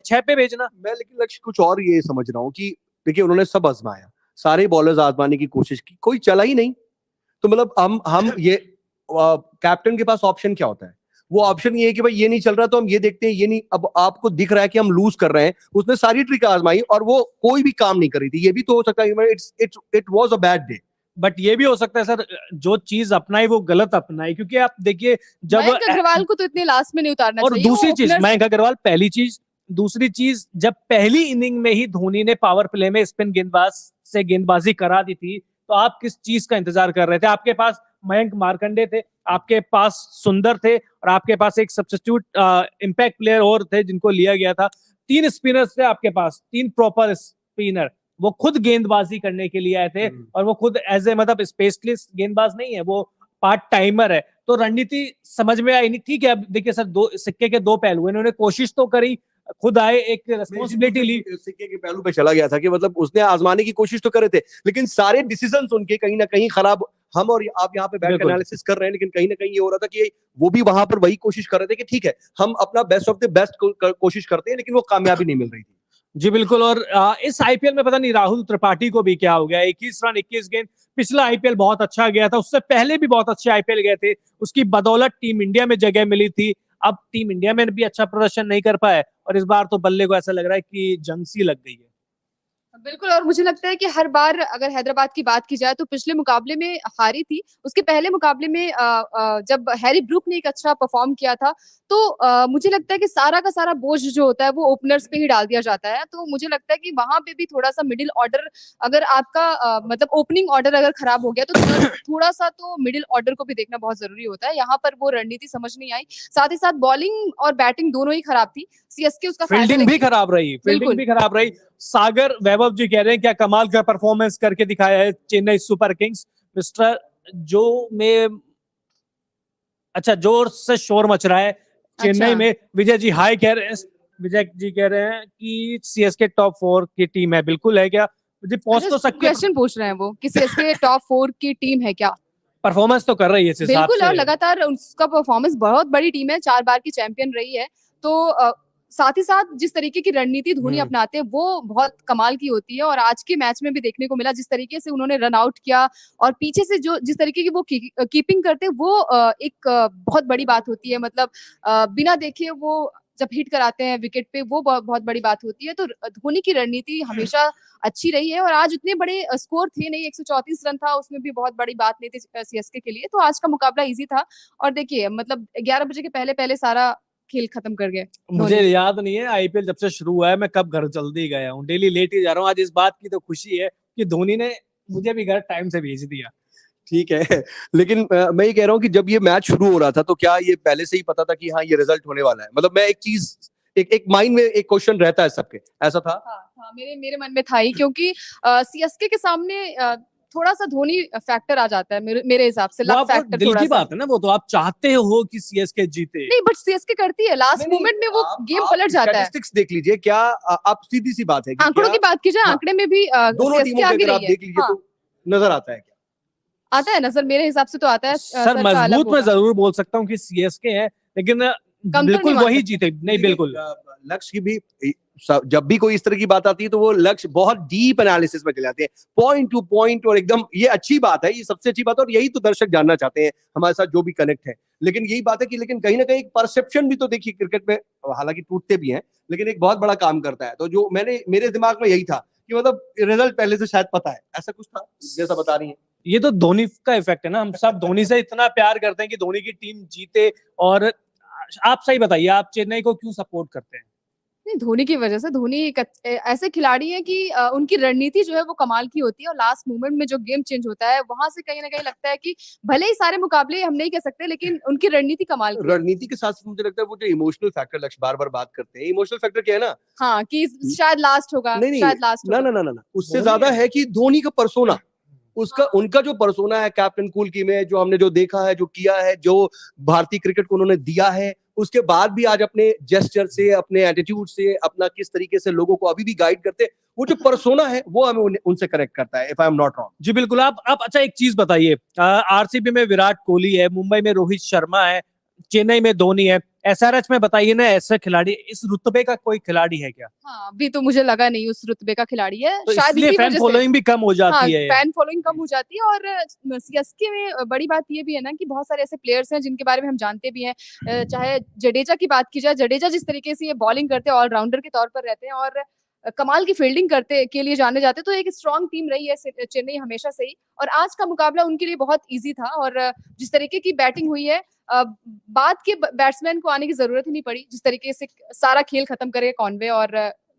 6 पे भेजना। मैं लेकिन लक्ष्य कुछ और ये समझ रहा हूँ कि देखिए उन्होंने सब आजमाया, सारे बॉलर्स आजमाने की कोशिश की, कोई चला ही नहीं। तो मतलब हम ये कैप्टन के पास ऑप्शन क्या होता है? वो ऑप्शन ये है कि भाई ये नहीं चल रहा तो हम ये देखते हैं, ये नहीं, अब आपको दिख रहा है कि हम लूज कर रहे हैं। उसने सारी ट्रिक आजमाई और वो कोई भी काम नहीं कर रही थी। ये भी तो हो सकता है it was a bad day. But ये भी हो सकता है सर, जो चीज अपनाई वो गलत अपनाई, क्योंकि आप देखिए जब मयंक अग्रवाल को तो इतने लास्ट में नहीं उतारना और चाहिए। दूसरी चीज ओपनर्स मयंक अग्रवाल, पहली चीज। दूसरी चीज, जब पहली इनिंग में ही धोनी ने पावर प्ले में स्पिन गेंदबाज से गेंदबाजी करा दी थी, तो आप किस चीज का इंतजार कर रहे थे? आपके पास मयंक मार्कंडे थे, आपके पास सुंदर थे, और आपके पास एक सब्स्टिट्यूट इम्पैक्ट प्लेयर और थे जिनको लिया गया था। 3 स्पिनर्स थे आपके पास, 3 प्रॉपर स्पिनर। वो खुद गेंदबाजी करने के लिए आए थे, और वो खुद एज ए मतलब स्पेशलिस्ट गेंदबाज नहीं है, वो पार्ट टाइमर है। तो रणनीति समझ में आई नहीं। ठीक है, अब देखिए सर, दो सिक्के के 2 पहलू हैं। इन्होंने कोशिश तो करी, खुद आए, एक रेस्पॉन्सिबिलिटी ली। सिक्के के पहलू पे चला गया था कि मतलब उसने आजमाने की कोशिश तो करे थे, लेकिन सारे डिसीजंस उनके कहीं ना कहीं खराब। हम और आप यहाँ पे बैठ कर एनालिसिस कर रहे हैं, लेकिन कहीं ना कहीं ये हो रहा था कि वो भी वहां पर वही कोशिश कर रहे थे कि ठीक है हम अपना बेस्ट ऑफ द बेस्ट कोशिश करते हैं, लेकिन वो कामयाबी नहीं मिल रही थी। जी बिल्कुल। और इस आईपीएल में पता नहीं राहुल त्रिपाठी को भी क्या हो गया। 21 रन 21 गेंद। पिछला आईपीएल बहुत अच्छा गया था, उससे पहले भी बहुत अच्छे आईपीएल गए थे, उसकी बदौलत टीम इंडिया में जगह मिली थी। अब टीम इंडिया में भी अच्छा प्रदर्शन नहीं कर पाए, और इस बार तो बल्ले को ऐसा लग रहा है कि जंग सी लग गई है। बिल्कुल। और मुझे लगता है कि हर बार अगर हैदराबाद की बात की जाए तो पिछले मुकाबले में हारी थी, उसके पहले मुकाबले में जब हैरी ब्रूक ने एक अच्छा परफॉर्म किया था, तो मुझे लगता है कि सारा का सारा बोझ जो होता है वो ओपनर्स पे ही डाल दिया जाता है। तो मुझे लगता है कि वहां पे भी थोड़ा सा मिडिल ऑर्डर, अगर आपका मतलब ओपनिंग ऑर्डर अगर खराब हो गया तो थोड़ा सा तो मिडिल ऑर्डर को भी देखना बहुत जरूरी होता है। यहाँ पर वो रणनीति समझ नहीं आई। साथ ही साथ बॉलिंग और बैटिंग दोनों ही खराब थी। सीएसके उसका फील्डिंग भी खराब रही। सागर वैभव जी कह रहे हैं क्या कमाल का परफॉर्मेंस करके दिखाया है चेन्नई सुपर किंग्स। मिस्टर जो में अच्छा जोर से शोर मच रहा है चेन्नई में। विजय जी हाय कह रहे हैं, विजय जी कह रहे हैं कि सीएसके टॉप 4 की टीम है। बिल्कुल है क्या जी? पहुंच तो सकते, क्वेश्चन पूछ रहे हैं वो कि सीएसके टॉप 4 की टीम है क्या? परफॉर्मेंस तो कर रही है इस हिसाब बिल्कुल, से। और लगातार उसका परफॉर्मेंस, बहुत बड़ी टीम है, 4 बार की चैंपियन रही है। तो साथ ही साथ जिस तरीके की रणनीति धोनी अपनाते हैं वो बहुत कमाल की होती है। और आज के मैच में भी देखने को मिला जिस तरीके से उन्होंने रन आउट किया, और पीछे से जो जिस तरीके की वो कीपिंग करते हैं, वो एक बहुत बड़ी बात होती है। मतलब बिना देखे वो जब हिट कराते हैं विकेट पे, वो बहुत बड़ी बात होती है। तो धोनी की रणनीति हमेशा अच्छी रही है। और आज इतने बड़े स्कोर थे नहीं, 134 रन था, उसमें भी बहुत बड़ी बात नहीं थी सीएसके के लिए। तो आज का मुकाबला इजी था। और देखिए मतलब 11 बजे के पहले पहले सारा खेल खत्म कर गए। मुझे याद नहीं है आईपीएल जब से शुरू हुआ है मैं कब घर जल्दी गया हूँ, डेली लेट ही जा रहा हूँ। आज इस बात की तो खुशी है कि धोनी ने मुझे भी घर टाइम से भेज दिया। ठीक है, लेकिन मैं ये कह रहा हूँ कि जब ये मैच शुरू हो रहा था तो क्या ये पहले से ही पता था कि हाँ ये रिजल्ट होने वाला है? मतलब मैं एक चीज, एक माइंड में एक क्वेश्चन रहता है सबके, ऐसा था? हाँ, मेरे मन में था ही, क्योंकि सीएसके के सामने थोड़ा सा धोनी फैक्टर आ जाता है मेरे हिसाब से। लक फैक्टर दिल थोड़ा की सा बात है ना, वो तो आप चाहते हो कि सीएसके जीते। नहीं, बट सीएसके करती है, लास्ट मोमेंट में वो गेम पलट जाता है। स्टैटिस्टिक्स देख लीजिए, क्या आप सीधी सी बात है कि आंकड़ों की बात की जाए, आंकड़े में भी दोनों टीमों के अगर आप देख लीजिए तो नजर आता है क्या? आता है नजर, मेरे हिसाब से तो आता है। सर मजबूत मैं जरूर बोल सकता हूँ कि सीएसके है, लेकिन बिल्कुल वही जीते नहीं। बिल्कुल लक्ष्य की भी जब भी कोई इस तरह की बात आती है तो वो लक्ष्य बहुत डीप एनालिसिस में चले जाते हैं, पॉइंट टू पॉइंट, और एकदम ये अच्छी बात है, ये सबसे अच्छी बात है, और यही तो दर्शक जानना चाहते हैं हमारे साथ जो भी कनेक्ट है। लेकिन यही बात है कि लेकिन कहीं ना कहीं एक परसेप्शन भी तो देखिए क्रिकेट में, हालांकि टूटते भी हैं, लेकिन एक बहुत बड़ा काम करता है। तो जो मेरे दिमाग में यही था कि मतलब रिजल्ट पहले से शायद पता है, ऐसा कुछ था जैसा बता रही है। ये तो धोनी का इफेक्ट है ना, हम सब धोनी से इतना प्यार करते हैं कि धोनी की टीम जीते। और आप सही बताइए, आप चेन्नई को क्यों सपोर्ट करते हैं? नहीं, धोनी की वजह से। धोनी एक ऐसे खिलाड़ी है कि उनकी रणनीति जो है वो कमाल की होती है, और लास्ट मोमेंट में जो गेम चेंज होता है वहां से कहीं ना कहीं लगता है कि भले ही सारे मुकाबले हम नहीं कह सकते, लेकिन उनकी रणनीति कमाल की। रणनीति के साथ साथ मुझे लगता है वो जो इमोशनल फैक्टर लक्ष्य बार बार बात करते हैं, इमोशनल फैक्टर क्या है ना, हाँ, कि शायद लास्ट होगा, नहीं शायद लास्ट ना होगा। ना ना ना, उससे ज्यादा है कि धोनी का परसोना, उसका उनका जो परसोना है कैप्टन कूल की में, जो हमने जो देखा है, जो किया है, जो भारतीय क्रिकेट को उन्होंने दिया है, उसके बाद भी आज अपने जेस्चर से, अपने एटीट्यूड से, अपना किस तरीके से लोगों को अभी भी गाइड करते, वो जो परसोना है वो हमें उनसे कनेक्ट करता है, if I am not wrong. जी बिल्कुल। आप अच्छा एक चीज बताइए, आरसीबी में विराट कोहली है, मुंबई में रोहित शर्मा है, चेन्नई में धोनी है, एसआरएच में बताइए ना, ऐसा खिलाड़ी, इस रुतबे का कोई खिलाड़ी है क्या? हाँ, अभी तो मुझे लगा नहीं उस रुतबे का खिलाड़ी है, तो शायद इसलिए इसी फैन वजह से। फॉलोइंग भी कम हो हाँ, जाती है। फैन फॉलोइंग कम हो जाती है। और सीएसके में बड़ी बात ये भी है ना कि बहुत सारे ऐसे प्लेयर्स हैं जिनके बारे में हम जानते भी हैं। चाहे जडेजा की बात की जाए, जडेजा जिस तरीके से ये बॉलिंग करते हैं, ऑलराउंडर के तौर पर रहते हैं और कमाल की फील्डिंग करते के लिए जाने जाते हैं, तो एक स्ट्रॉन्ग टीम रही है चेन्नई हमेशा से ही। और आज का मुकाबला उनके लिए बहुत ईजी था और जिस तरीके की बैटिंग हुई है, बाद के बैट्समैन को आने की जरूरत ही नहीं पड़ी, जिस तरीके से सारा खेल खत्म करे कॉनवे और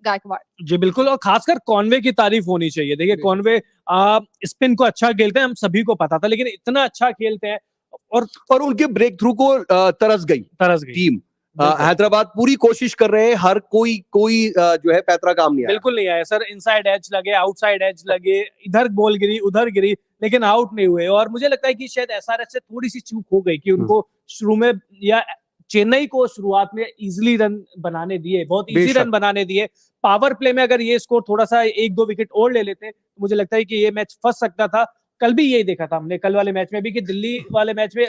गायकवाड़। जी बिल्कुल, और खासकर कॉनवे की तारीफ होनी चाहिए। देखिए बिल्कुल। कॉनवे स्पिन को अच्छा खेलते हैं, हम सभी को पता था, लेकिन इतना अच्छा खेलते हैं और उनके ब्रेक थ्रू को तरस गई तरस गई। टीम। बिल्कुल। हैदराबाद पूरी कोशिश कर रहे हैं, हर कोई जो है पैतरा काम नहीं आया। बिल्कुल नहीं आया सर, इनसाइड एज लगे, आउटसाइड एज लगे, इधर बॉल गिरी, उधर गिरी, लेकिन आउट नहीं हुए। और मुझे लगता है कि शायद एसआरएच से थोड़ी सी चूक हो गई कि उनको शुरू में, या चेन्नई को शुरुआत में इजीली रन बनाने दिए, बहुत इजी बेशक। रन बनाने दिए। पावर प्ले में अगर ये स्कोर थोड़ा सा 1-2 विकेट और ले लेते, तो मुझे लगता है कि ये मैच फंस सकता था। कल भी यही देखा था हमने, कल वाले मैच में भी, कि दिल्ली वाले मैच में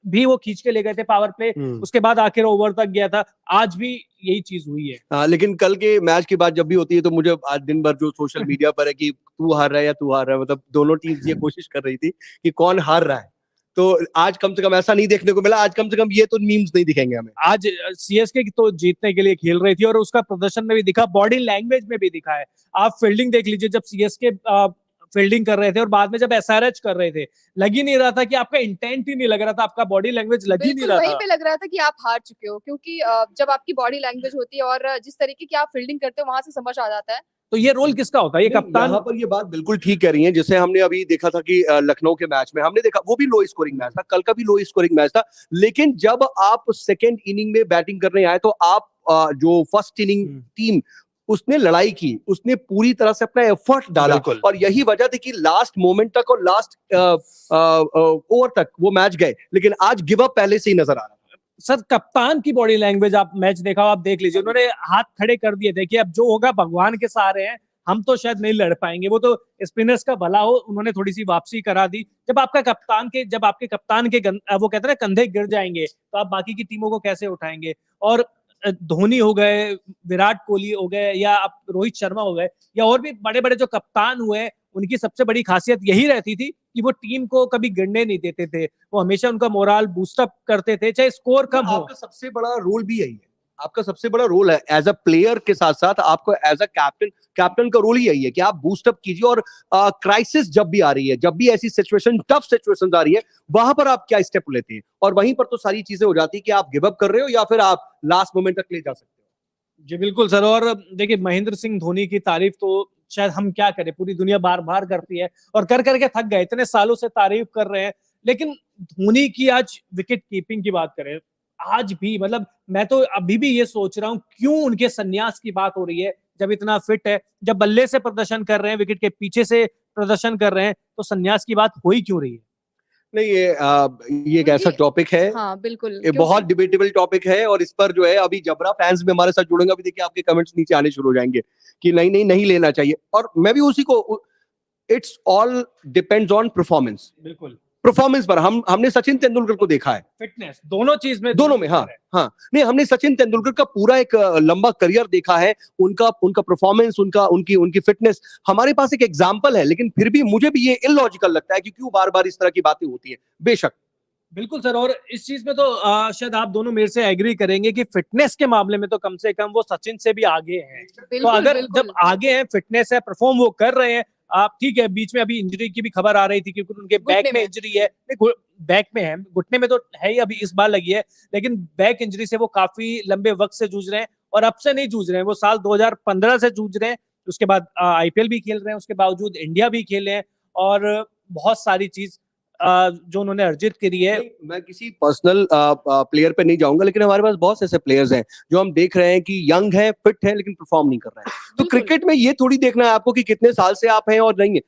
भी वो खींच के ले गए थे पावर प्ले, उसके बाद आखिर ओवर तक गया था। आज भी यही चीज हुई है। लेकिन कल के मैच की बात जब भी होती है तो मुझे आज दिन भर जो सोशल मीडिया पर है कि तू हार रहा है या तू हार रहा है, मतलब दोनों टीम्स ये कोशिश कर रही थी कि कौन हार रहा है। तो आज कम से कम ऐसा नहीं देखने को मिला, आज कम से कम ये तो मीम्स नहीं दिखेंगे हमें। आज सीएसके तो जीतने के लिए खेल रही थी और उसका प्रदर्शन में भी दिखा, बॉडी लैंग्वेज में भी दिखा है। आप फील्डिंग देख लीजिए, जब सीएसके फील्डिंग कर रहे थे और बाद में जब एसआरएच कर रहे थे, लग ही नहीं रहा था कि आपका इंटेंट ही नहीं लग रहा था, आपका बॉडी लैंग्वेज लग ही नहीं रहा वहीं था। पे लग रहा था कि आप हार चुके हो, क्योंकि जब आपकी बॉडी लैंग्वेज होती है और जिस तरीके की आप फील्डिंग करते हो, वहां से समझ आ जाता है। तो ये रोल किसका होता है? ये कप्तान। यहाँ पर ये बात बिल्कुल ठीक कह रही हैं, जैसे हमने अभी देखा था कि लखनऊ के मैच में हमने देखा, वो भी लो स्कोरिंग मैच था, कल का भी लो स्कोरिंग मैच था, लेकिन जब आप सेकेंड इनिंग में बैटिंग करने आए तो आप जो फर्स्ट इनिंग टीम, उसने लड़ाई की, उसने पूरी तरह से अपना एफर्ट डाला, और यही वजह थी कि लास्ट मोमेंट तक और लास्ट ओवर तक वो मैच गए, लेकिन आज गिव अप पहले से ही नजर आ रहा है। सर कप्तान की बॉडी लैंग्वेज, आप मैच देखा हो, आप देख लीजिए, उन्होंने हाथ खड़े कर दिए थे कि अब जो होगा भगवान के सहारे हैं, हम तो शायद नहीं लड़ पाएंगे, वो तो स्पिनर्स का भला हो, उन्होंने थोड़ी सी वापसी करा दी। जब आपके कप्तान के वो कहते हैं ना कंधे गिर जाएंगे, तो आप बाकी की टीमों को कैसे उठाएंगे? और धोनी हो गए, विराट कोहली हो गए, या आप रोहित शर्मा हो गए, या और भी बड़े बड़े जो कप्तान हुए, उनकी सबसे बड़ी खासियत यही रहती थी कि वो टीम को कभी गिरने नहीं देते थे, वो हमेशा उनका मोराल बूस्टअप करते थे, चाहे स्कोर कम हो। आपका सबसे बड़ा रोल भी यही है, आपका सबसे बड़ा रोल है एज अ प्लेयर के साथ साथ आपको एज अ कैप्टन का रोल ही यही है कि आप बूस्टअप कीजिए, और क्राइसिस जब भी आ रही है, जब भी ऐसी सिचुएशन, टफ सिचुएशन आ रही है, वहां पर आप क्या स्टेप लेते हैं, और वहीं पर तो सारी चीजें हो जाती है कि आप गिव अप कर रहे हो या फिर आप लास्ट मोमेंट तक ले जा सकते हो। जी बिल्कुल सर, और देखिए महेंद्र सिंह धोनी की तारीफ तो शायद हम क्या करें, पूरी दुनिया बार बार करती है और कर करके थक गए, इतने सालों से तारीफ कर रहे हैं, लेकिन धोनी की आज विकेट कीपिंग की बात करें, आज भी मतलब मैं तो अभी भी ये सोच रहा हूँ क्यों उनके संन्यास की बात हो रही है, जब इतना फिट है, जब बल्ले से प्रदर्शन कर रहे हैं, विकेट के पीछे से प्रदर्शन कर रहे हैं, तो संन्यास की बात हो ही क्यों रही है? नहीं, ये एक ऐसा टॉपिक है, हाँ बिल्कुल, ये बहुत डिबेटेबल टॉपिक है, और इस पर जो है अभी जबरा फैंस भी हमारे साथ जुड़ेंगे, अभी देखिए आपके कमेंट्स नीचे आने शुरू हो जाएंगे कि नहीं लेना चाहिए, और मैं भी उसी को, it's all depends on performance. बिल्कुल, परफॉर्मेंस पर हमने सचिन तेंदुलकर को देखा है, फिटनेस दोनों चीज में, दोनों में, हाँ, नहीं, हमने सचिन तेंदुलकर का पूरा एक लंबा करियर देखा है, उनका परफॉर्मेंस, उनकी फिटनेस हमारे पास एक एग्जांपल है, लेकिन फिर भी मुझे भी ये इलॉजिकल लगता है कि क्यों बार बार इस तरह की बातें होती हैं। बेशक बिल्कुल सर, और इस चीज में तो शायद आप दोनों मेरे से एग्री करेंगे कि फिटनेस के मामले में तो कम से कम वो सचिन से भी आगे हैं। तो अगर जब आगे हैं, फिटनेस है, परफॉर्म वो कर रहे हैं, आप ठीक है, बीच में अभी इंजरी की भी खबर आ रही थी क्योंकि उनके बैक में इंजरी है, बैक में है, घुटने में तो है ही, अभी इस बार लगी है, लेकिन बैक इंजरी से वो काफी लंबे वक्त से जूझ रहे हैं, और अब से नहीं जूझ रहे हैं, वो साल 2015 से जूझ रहे हैं, उसके बाद आईपीएल भी खेल रहे हैं, उसके बावजूद इंडिया भी खेले हैं, और बहुत सारी चीज जो उन्होंने अर्जित करी है। मैं किसी पर्सनल प्लेयर पे नहीं जाऊंगा, लेकिन हमारे पास बहुत से ऐसे प्लेयर्स हैं जो हम देख रहे हैं कि यंग है, फिट है, लेकिन परफॉर्म नहीं कर रहे हैं। तो क्रिकेट में ये थोड़ी देखना है आपको कि कितने साल से आप हैं और नहीं है,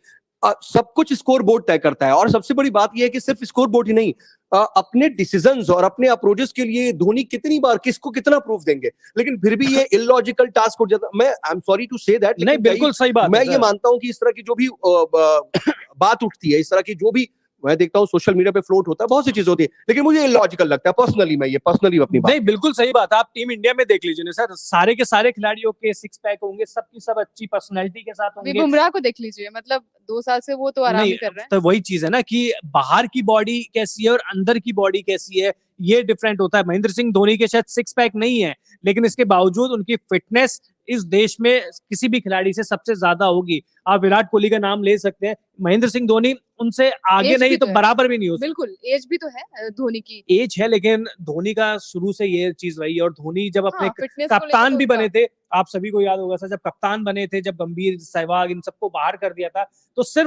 सब कुछ स्कोर बोर्ड तय करता है, और सबसे बड़ी बात यह है कि सिर्फ स्कोर बोर्ड ही नहीं, अपने डिसीजंस और अपने अप्रोचेस के लिए धोनी कितनी बार किसको कितना प्रूफ देंगे, लेकिन फिर भी ये इलॉजिकल टास्क हो जाता। मैं I am sorry to say that, नहीं बिल्कुल सही बात, मैं ये मानता हूं कि इस तरह की जो भी बात उठती है, इस तरह की जो भी मैं देखता हूँ सोशल मीडिया पे फ्लोट होता है, बहुत सी चीजें होती है, लेकिन मुझे इलॉजिकल लगता है पर्सनली, मैं ये पर्सनली अपनी बात। नहीं, बिल्कुल सही बात है। आप टीम इंडिया में देख लीजिए ना सर, सारे के सारे खिलाड़ियों के सिक्स पैक होंगे, सबकी सब अच्छी पर्सनैलिटी के साथ अभी होंगे। बुमराह को देख लीजिए, मतलब 2 साल से वो तो आराम नहीं, ही कर रहे हैं। तो वही चीज है ना कि बाहर की बॉडी कैसी है और अंदर की बॉडी कैसी है, ये डिफरेंट होता है। महेंद्र सिंह धोनी के शायद सिक्स पैक नहीं है, लेकिन इसके बावजूद उनकी फिटनेस इस देश में किसी भी खिलाड़ी से सबसे ज्यादा होगी। आप विराट कोहली का नाम ले सकते हैं, महेंद्र सिंह धोनी उनसे आगे एज भी नहीं तो तो है। बराबर भी नहीं हो सकता। बिल्कुल, एज भी तो है धोनी की। एज है, लेकिन धोनी का शुरू से ये चीज रही है। और धोनी जब अपने हाँ, फिटनेस को लेकर कप्तान तो भी उनका बने थे, आप सभी को याद होगा सर, जब कप्तान बने थे, जब गंभीर, सहवाग इन सबको बाहर कर दिया था, तो सिर्फ